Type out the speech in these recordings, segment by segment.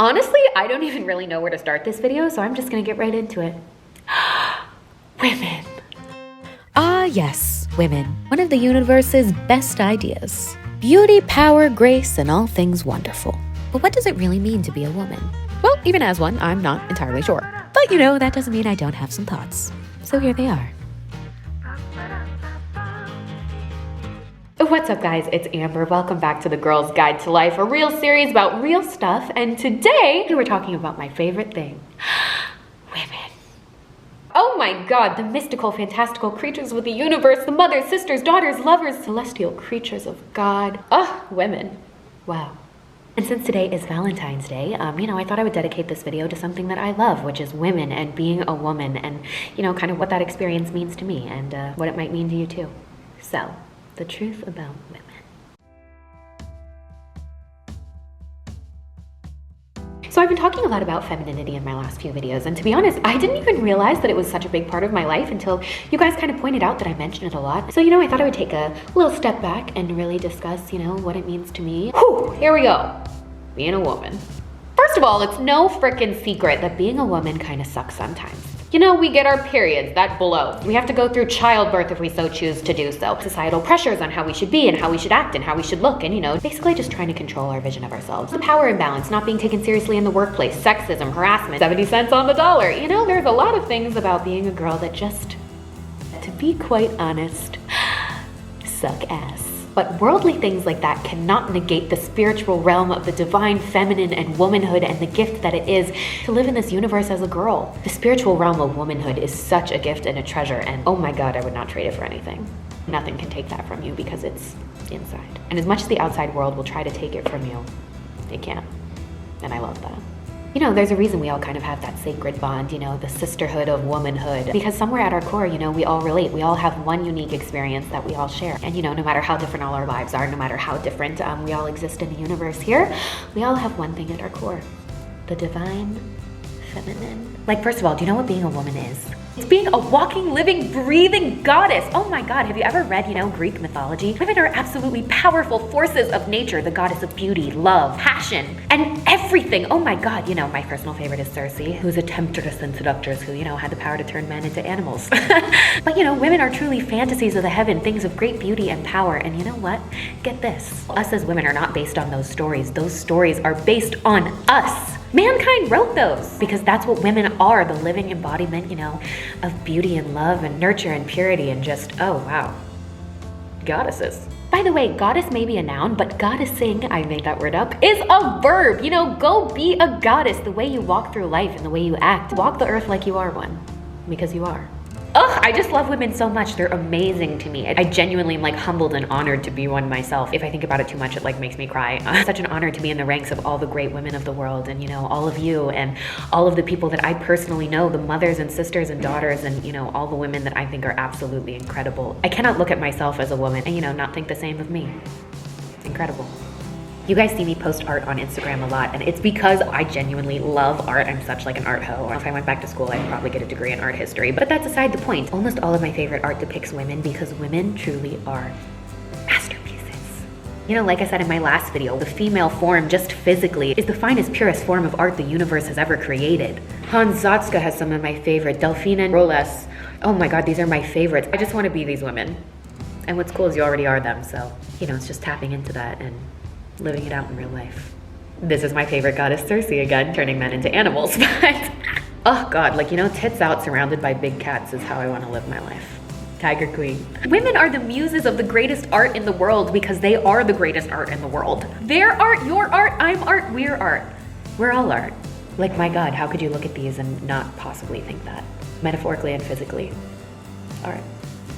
Honestly, I don't even really know where to start this video, so I'm just gonna get right into it. Women. Ah, yes, women. One of the universe's best ideas. Beauty, power, grace, and all things wonderful. But what does it really mean to be a woman? Well, even as one, I'm not entirely sure. But you know, that doesn't mean I don't have some thoughts. So here they are. What's up, guys? It's Amber. Welcome back to The Girl's Guide to Life, a real series about real stuff. And today, we're talking about my favorite thing, women. Oh my God, the mystical, fantastical creatures of the universe, the mothers, sisters, daughters, lovers, celestial creatures of God. Oh, women. Wow. And since today is Valentine's Day, I thought I would dedicate this video to something that I love, which is women and being a woman and, kind of what that experience means to me and what it might mean to you too. So, the truth about women. So I've been talking a lot about femininity in my last few videos, and to be honest, I didn't even realize that it was such a big part of my life until you guys kind of pointed out that I mentioned it a lot. So, I thought I would take a little step back and really discuss, what it means to me. Whew, here we go. Being a woman. First of all, it's no frickin' secret that being a woman kind of sucks sometimes. We get our periods, that blows. We have to go through childbirth if we so choose to do so. Societal pressures on how we should be and how we should act and how we should look and, basically just trying to control our vision of ourselves. The power imbalance, not being taken seriously in the workplace, sexism, harassment, 70 cents on the dollar. There's a lot of things about being a girl that just, to be quite honest, suck ass. But worldly things like that cannot negate the spiritual realm of the divine feminine and womanhood and the gift that it is to live in this universe as a girl. The spiritual realm of womanhood is such a gift and a treasure, and oh my God, I would not trade it for anything. Nothing can take that from you because it's inside. And as much as the outside world will try to take it from you, it can't. And I love that. There's a reason we all kind of have that sacred bond, the sisterhood of womanhood. Because somewhere at our core, we all relate. We all have one unique experience that we all share. And, no matter how different all our lives are, no matter how different we all exist in the universe here, we all have one thing at our core. The divine feminine. Like, first of all, do you know what being a woman is? It's being a walking, living, breathing goddess. Oh my God, have you ever read, Greek mythology? Women are absolutely powerful forces of nature, the goddess of beauty, love, passion, and everything. Oh my God, my personal favorite is Circe, who's a temptress and seductress who, had the power to turn men into animals. But, women are truly fantasies of the heaven, things of great beauty and power. And you know what? Get this. Us as women are not based on those stories. Those stories are based on us. Mankind wrote those because that's what women are, the living embodiment, of beauty and love and nurture and purity and just, oh wow, goddesses. By the way, goddess may be a noun, but goddessing, I made that word up, is a verb. Go be a goddess the way you walk through life and the way you act. Walk the earth like you are one, because you are. Ugh, I just love women so much. They're amazing to me. I genuinely am humbled and honored to be one myself. If I think about it too much, it makes me cry. It's such an honor to be in the ranks of all the great women of the world and, all of you and all of the people that I personally know, the mothers and sisters and daughters and, all the women that I think are absolutely incredible. I cannot look at myself as a woman and, not think the same of me. It's incredible. You guys see me post art on Instagram a lot, and it's because I genuinely love art. I'm such an art hoe. If I went back to school, I'd probably get a degree in art history, but that's aside the point. Almost all of my favorite art depicts women because women truly are masterpieces. Like I said in my last video, the female form just physically is the finest, purest form of art the universe has ever created. Hans Zatzka has some of my favorite. Delphina Roles. Oh my God, these are my favorites. I just want to be these women. And what's cool is you already are them, so, it's just tapping into that and living it out in real life. This is my favorite goddess, Circe, again, turning men into animals, but oh God, tits out surrounded by big cats is how I want to live my life. Tiger Queen. Women are the muses of the greatest art in the world because they are the greatest art in the world. Their art, your art, I'm art, we're art. We're all art. My God, how could you look at these and not possibly think that? Metaphorically and physically. All right.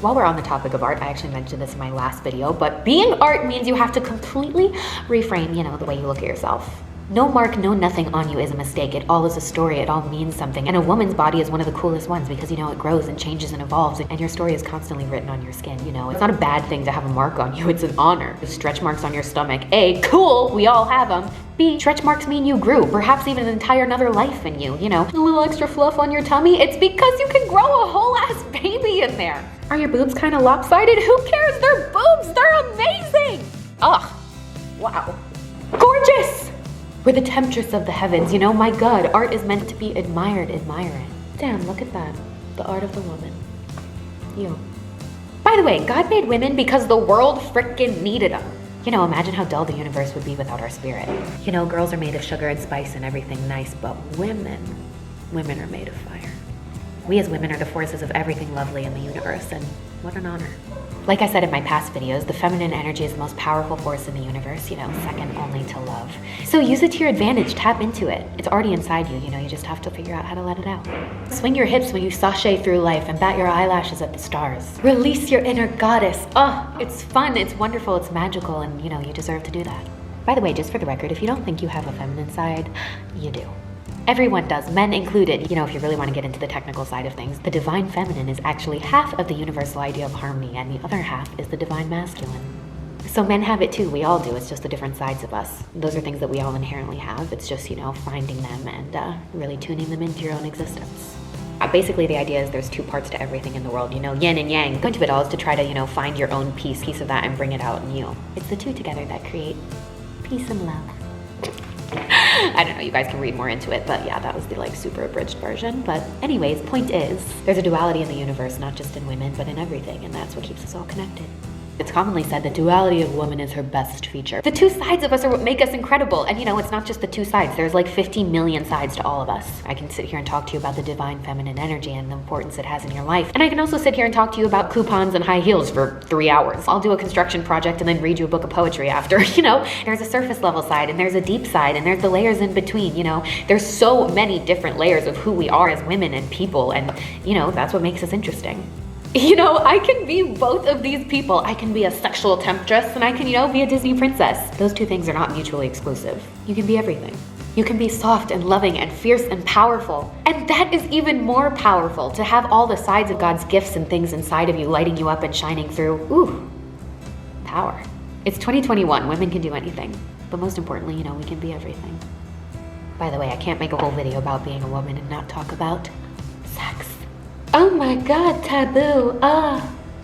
While we're on the topic of art, I actually mentioned this in my last video, but being art means you have to completely reframe, the way you look at yourself. No mark, no nothing on you is a mistake. It all is a story. It all means something. And a woman's body is one of the coolest ones because, it grows and changes and evolves and your story is constantly written on your skin, It's not a bad thing to have a mark on you. It's an honor. Stretch marks on your stomach. A, cool, we all have them. B, stretch marks mean you grew, perhaps even an entire another life in you, A little extra fluff on your tummy. It's because you can grow a whole ass baby in there. Are your boobs kind of lopsided? Who cares? They're boobs. They're amazing. Ugh. Wow. Gorgeous. We're the temptress of the heavens, you know? My God, art is meant to be admired, admire it. Damn, look at that. The art of the woman. You. By the way, God made women because the world frickin' needed them. You know, imagine how dull the universe would be without our spirit. You know, girls are made of sugar and spice and everything nice, but women are made of fire. We as women are the forces of everything lovely in the universe, and what an honor. Like I said in my past videos, the feminine energy is the most powerful force in the universe, you know, second only to love. So use it to your advantage, tap into it. It's already inside you, you know, you just have to figure out how to let it out. Swing your hips when you sashay through life and bat your eyelashes at the stars. Release your inner goddess. Oh, it's fun, it's wonderful, it's magical, and you know, you deserve to do that. By the way, just for the record, if you don't think you have a feminine side, you do. Everyone does, men included. You know, if you really want to get into the technical side of things, the divine feminine is actually half of the universal idea of harmony, and the other half is the divine masculine. So men have it too, we all do, it's just the different sides of us. Those are things that we all inherently have, it's just, you know, finding them and really tuning them into your own existence. Basically, the idea is there's two parts to everything in the world, you know, yin and yang. The point of it all is to try to, you know, find your own piece of that and bring it out in you. It's the two together that create peace and love. I don't know, you guys can read more into it, but yeah, that was the like super abridged version. But anyways, point is, there's a duality in the universe, not just in women, but in everything, and that's what keeps us all connected. It's commonly said the duality of woman is her best feature. The two sides of us are what make us incredible. And you know, it's not just the two sides. There's like 50 million sides to all of us. I can sit here and talk to you about the divine feminine energy and the importance it has in your life. And I can also sit here and talk to you about coupons and high heels for 3 hours. I'll do a construction project and then read you a book of poetry after, you know. There's a surface level side and there's a deep side and there's the layers in between, you know. There's so many different layers of who we are as women and people, and you know, that's what makes us interesting. You know, I can be both of these people. I can be a sexual temptress and I can, you know, be a Disney princess. Those two things are not mutually exclusive. You can be everything. You can be soft and loving and fierce and powerful. And that is even more powerful, to have all the sides of God's gifts and things inside of you lighting you up and shining through. Ooh, power. It's 2021, women can do anything. But most importantly, you know, we can be everything. By the way, I can't make a whole video about being a woman and not talk about sex. Oh my God, taboo,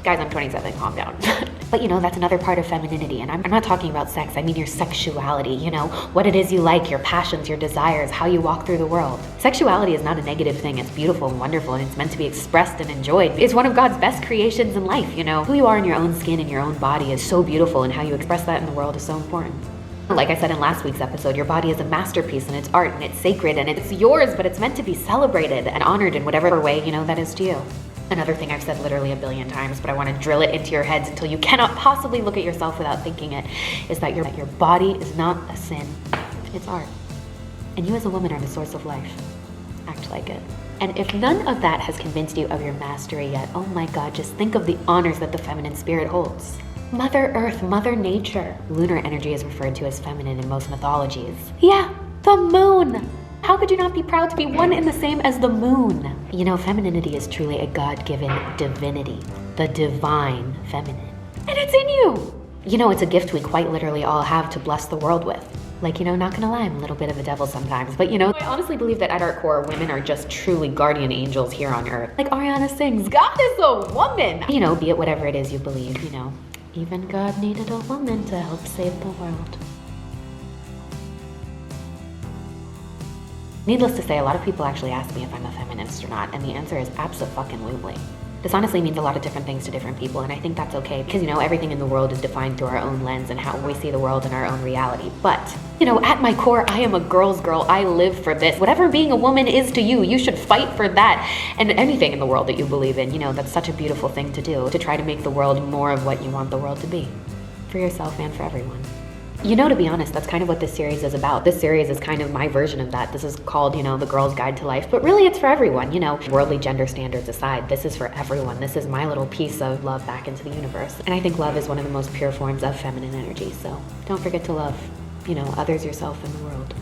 Guys, I'm 27, calm down. But you know, that's another part of femininity, and I'm not talking about sex, I mean your sexuality, you know, what it is you like, your passions, your desires, how you walk through the world. Sexuality is not a negative thing, it's beautiful and wonderful, and it's meant to be expressed and enjoyed. It's one of God's best creations in life, you know. Who you are in your own skin and your own body is so beautiful, and how you express that in the world is so important. Like I said in last week's episode, your body is a masterpiece and it's art and it's sacred and it's yours, but it's meant to be celebrated and honored in whatever way, you know, that is to you. Another thing I've said literally a billion times, but I want to drill it into your heads until you cannot possibly look at yourself without thinking it, is that your body is not a sin, it's art. And you as a woman are the source of life. Act like it. And if none of that has convinced you of your mastery yet, oh my God, just think of the honors that the feminine spirit holds. Mother Earth, Mother Nature. Lunar energy is referred to as feminine in most mythologies. Yeah, the moon. How could you not be proud to be one and the same as the moon? You know, femininity is truly a God-given divinity, the divine feminine. And it's in you. You know, it's a gift we quite literally all have to bless the world with. Like, you know, not gonna lie, I'm a little bit of a devil sometimes, but you know, I honestly believe that at our core, women are just truly guardian angels here on Earth. Like Ariana sings, God is a woman. You know, be it whatever it is you believe, you know. Even God needed a woman to help save the world. Needless to say, a lot of people actually ask me if I'm a feminist or not, and the answer is abso-fucking-lutely. This honestly means a lot of different things to different people, and I think that's okay, because you know, everything in the world is defined through our own lens and how we see the world in our own reality. But, you know, at my core, I am a girl's girl. I live for this. Whatever being a woman is to you, you should fight for that. And anything in the world that you believe in, you know, that's such a beautiful thing to do, to try to make the world more of what you want the world to be. For yourself and for everyone. You know, to be honest, that's kind of what this series is about. This series is kind of my version of that. This is called, you know, The Girl's Guide to Life, but really it's for everyone, you know. Worldly gender standards aside, this is for everyone. This is my little piece of love back into the universe. And I think love is one of the most pure forms of feminine energy, so don't forget to love, you know, others, yourself, and the world.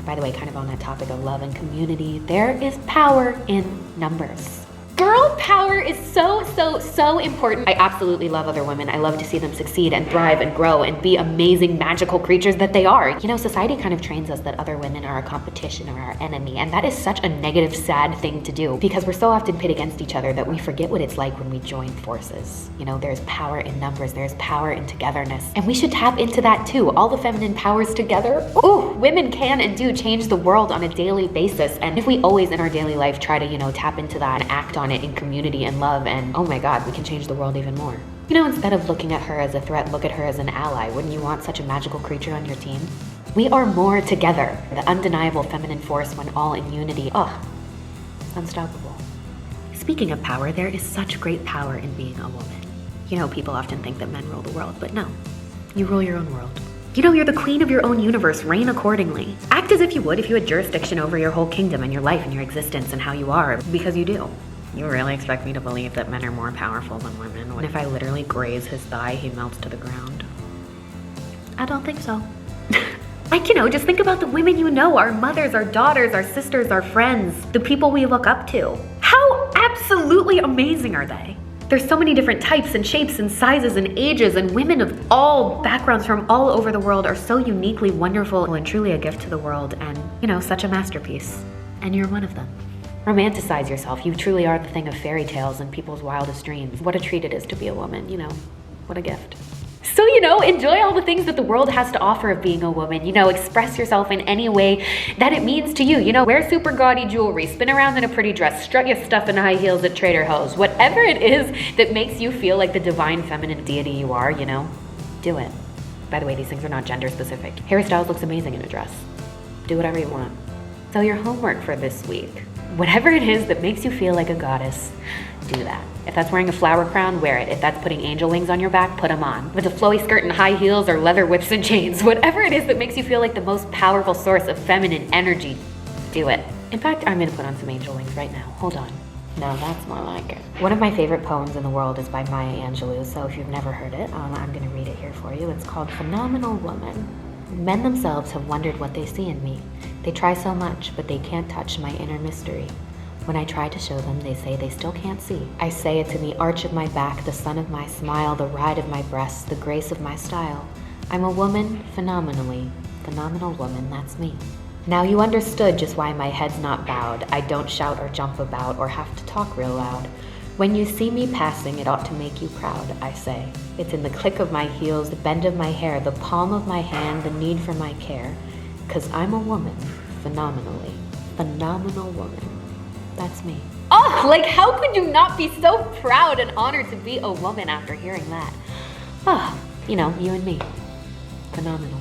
By the way, kind of on that topic of love and community, there is power in numbers. Girl power is so important. I absolutely love other women. I love to see them succeed and thrive and grow and be amazing, magical creatures that they are. You know, society kind of trains us that other women are a competition or our enemy, and that is such a negative, sad thing to do because we're so often pit against each other that we forget what it's like when we join forces. You know, there's power in numbers, there's power in togetherness, and we should tap into that too. All the feminine powers together. Ooh, women can and do change the world on a daily basis, and if we always in our daily life try to, you know, tap into that and act on it in community and love, and oh my God, we can change the world even more. You know, instead of looking at her as a threat, look at her as an ally. Wouldn't you want such a magical creature on your team? We are more together. The undeniable feminine force when all in unity. Oh, unstoppable. Speaking of power, there is such great power in being a woman. You know, people often think that men rule the world, but no, you rule your own world. You know, you're the queen of your own universe, reign accordingly. Act as if you would if you had jurisdiction over your whole kingdom and your life and your existence and how you are, because you do. You really expect me to believe that men are more powerful than women? What if I literally graze his thigh, he melts to the ground? I don't think so. Like, you know, just think about the women you know, our mothers, our daughters, our sisters, our friends, the people we look up to. How absolutely amazing are they? There's so many different types and shapes and sizes and ages, and women of all backgrounds from all over the world are so uniquely wonderful and truly a gift to the world and, you know, such a masterpiece. And you're one of them. Romanticize yourself. You truly are the thing of fairy tales and people's wildest dreams. What a treat it is to be a woman, you know, what a gift. So, you know, enjoy all the things that the world has to offer of being a woman. You know, express yourself in any way that it means to you. You know, wear super gaudy jewelry, spin around in a pretty dress, strut your stuff in high heels at Trader Joe's. Whatever it is that makes you feel like the divine feminine deity you are, you know, do it. By the way, these things are not gender specific. Harry Styles looks amazing in a dress. Do whatever you want. So your homework for this week, whatever it is that makes you feel like a goddess, do that. If that's wearing a flower crown, wear it. If that's putting angel wings on your back, put them on. With a flowy skirt and high heels or leather whips and chains, whatever it is that makes you feel like the most powerful source of feminine energy, do it. In fact, I'm gonna put on some angel wings right now. Hold on. No, that's more like it. One of my favorite poems in the world is by Maya Angelou, so if you've never heard it, I'm gonna read it here for you. It's called Phenomenal Woman. Men themselves have wondered what they see in me. They try so much, but they can't touch my inner mystery. When I try to show them, they say they still can't see. I say it's in the arch of my back, the sun of my smile, the ride of my breasts, the grace of my style. I'm a woman, phenomenally. Phenomenal woman, that's me. Now you understood just why my head's not bowed. I don't shout or jump about or have to talk real loud. When you see me passing, it ought to make you proud, I say. It's in the click of my heels, the bend of my hair, the palm of my hand, the need for my care. 'Cause I'm a woman, phenomenally. Phenomenal woman. That's me. Oh, like how could you not be so proud and honored to be a woman after hearing that? Oh, you know, you and me. Phenomenal.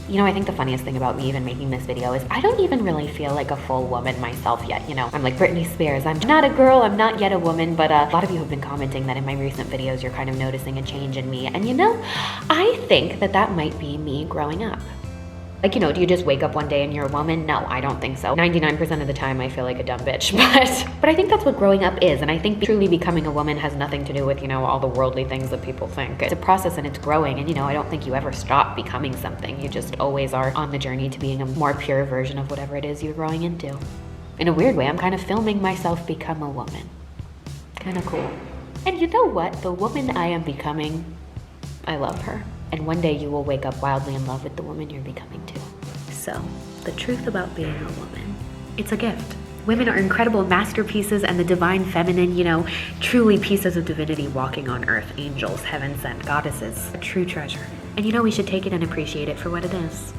You know, I think the funniest thing about me even making this video is I don't even really feel like a full woman myself yet, you know. I'm like Britney Spears. I'm not a girl, I'm not yet a woman, but a lot of you have been commenting that in my recent videos you're kind of noticing a change in me. And you know, I think that that might be me growing up. Like, you know, do you just wake up one day and you're a woman? No, I don't think so. 99% of the time I feel like a dumb bitch, but I think that's what growing up is. And I think truly becoming a woman has nothing to do with, you know, all the worldly things that people think. It's a process and it's growing. And, you know, I don't think you ever stop becoming something. You just always are on the journey to being a more pure version of whatever it is you're growing into. In a weird way, I'm kind of filming myself become a woman. Kind of cool. And you know what? The woman I am becoming, I love her. And one day you will wake up wildly in love with the woman you're becoming too. So, the truth about being a woman, it's a gift. Women are incredible masterpieces and the divine feminine, you know, truly pieces of divinity walking on earth, angels, heaven sent, goddesses, a true treasure. And you know, we should take it and appreciate it for what it is,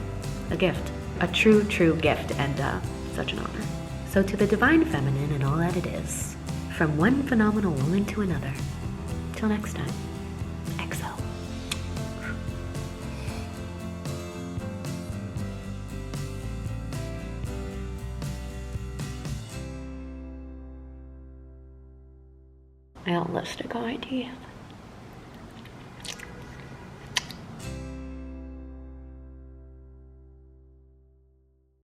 a gift, a true gift, and such an honor. So to the divine feminine and all that it is, from one phenomenal woman to another, till next time, XO. Realistic idea.